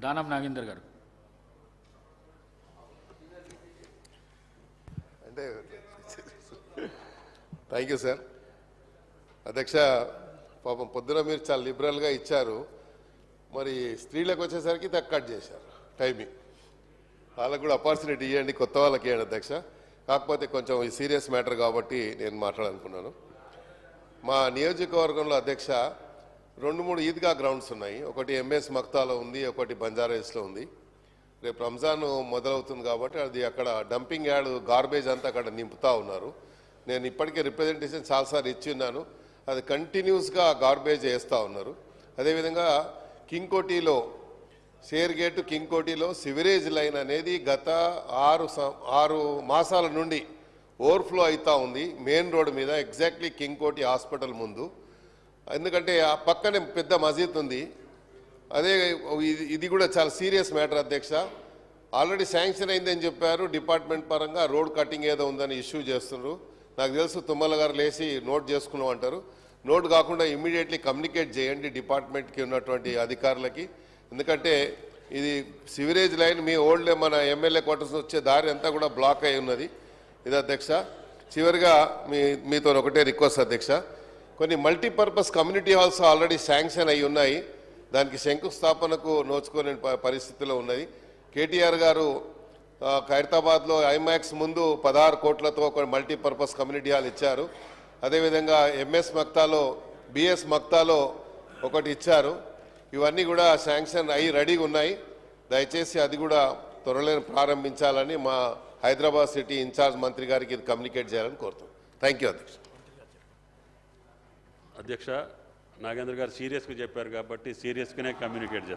దానం నాగేందర్ గారు. అంటే thank you sir. అధ్యక్ష, పాపం పొద్దున మీరు చాలా లిబరల్గా ఇచ్చారు, మరి స్త్రీలకు వచ్చేసరికి కట్ చేశారు టైమింగ్. వాళ్ళకు కూడా ఆపర్చునిటీ ఇవ్వండి, కొత్త వాళ్ళకి ఇవ్వండి అధ్యక్ష. కాకపోతే కొంచెం ఈ సీరియస్ మ్యాటర్ కాబట్టి నేను మాట్లాడాలనుకున్నాను. మా నియోజకవర్గంలో అధ్యక్ష 2-3 ఈద్గా గ్రౌండ్స్ ఉన్నాయి. ఒకటి ఎంఎస్ మక్తాలో ఉంది, ఒకటి బంజారాహిల్స్లో ఉంది. రేపు రంజాన్ మొదలవుతుంది కాబట్టి అది అక్కడ డంపింగ్ యార్డ్ గార్బేజ్ అంతా అక్కడ నింపుతా ఉన్నారు. నేను ఇప్పటికే రిప్రజెంటేషన్ చాలాసార్లు ఇచ్చి ఉన్నాను. అది కంటిన్యూస్గా గార్బేజ్ వేస్తూ ఉన్నారు. అదేవిధంగా కింగ్కోటిలో షేర్ గేటు కింగ్కోటిలో సివరేజ్ లైన్ అనేది గత 6 మాసాల నుండి ఓవర్ఫ్లో అవుతూ ఉంది మెయిన్ రోడ్ మీద, ఎగ్జాక్ట్లీ కింగ్కోటి హాస్పిటల్ ముందు. ఎందుకంటే ఆ పక్కనే పెద్ద మసీద్ ఉంది. అదే ఇది కూడా చాలా సీరియస్ మ్యాటర్ అధ్యక్ష. ఆల్రెడీ శాంక్షన్ అయిందని చెప్పారు డిపార్ట్మెంట్ పరంగా, రోడ్ కటింగ్ ఏదో ఉందని ఇష్యూ చేస్తున్నారు. నాకు తెలుసు తుమ్మల గారు లేచి నోట్ చేసుకున్నాం అంటారు. నోట్ కాకుండా ఇమ్మీడియట్లీ కమ్యూనికేట్ చేయండి డిపార్ట్మెంట్కి ఉన్నటువంటి అధికారులకి. ఎందుకంటే ఇది సివరేజ్ లైన్ మీ ఓల్డ్ మన ఎమ్మెల్యే క్వార్టర్స్ వచ్చే దారి అంతా కూడా బ్లాక్ అయి ఉన్నది. ఇది అధ్యక్ష. చివరిగా మీతో ఒకటే రిక్వెస్ట్ అధ్యక్ష, కొన్ని multipurpose community halls already sanction అయి ఉన్నాయి. దానికి శంకుస్థాపనకు నోచుకోని పరిస్థితిలో ఉన్నది. కేటీఆర్ గారు ఖైరతాబాద్లో ఐమాక్స్ ముందు 16 కోట్లతో ఒక మల్టీపర్పస్ కమ్యూనిటీ హాల్ ఇచ్చారు. అదేవిధంగా ఎంఎస్ మక్తాలో బిఎస్ మక్తాలో ఒకటి ఇచ్చారు. ఇవన్నీ కూడా శాంక్షన్ అయ్యి రెడీగా ఉన్నాయి. దయచేసి అది కూడా త్వరలో ప్రారంభించాలని మా హైదరాబాద్ సిటీ ఇన్ఛార్జ్ మంత్రి గారికి ఇది కమ్యూనికేట్ చేయాలని కోరుతాం. థ్యాంక్ యూ అధ్యక్ష. అధ్యక్ష, నాగేంద్ర గారు సీరియస్గా చెప్పారు కాబట్టి సీరియస్గానే కమ్యూనికేట్ చేస్తాం.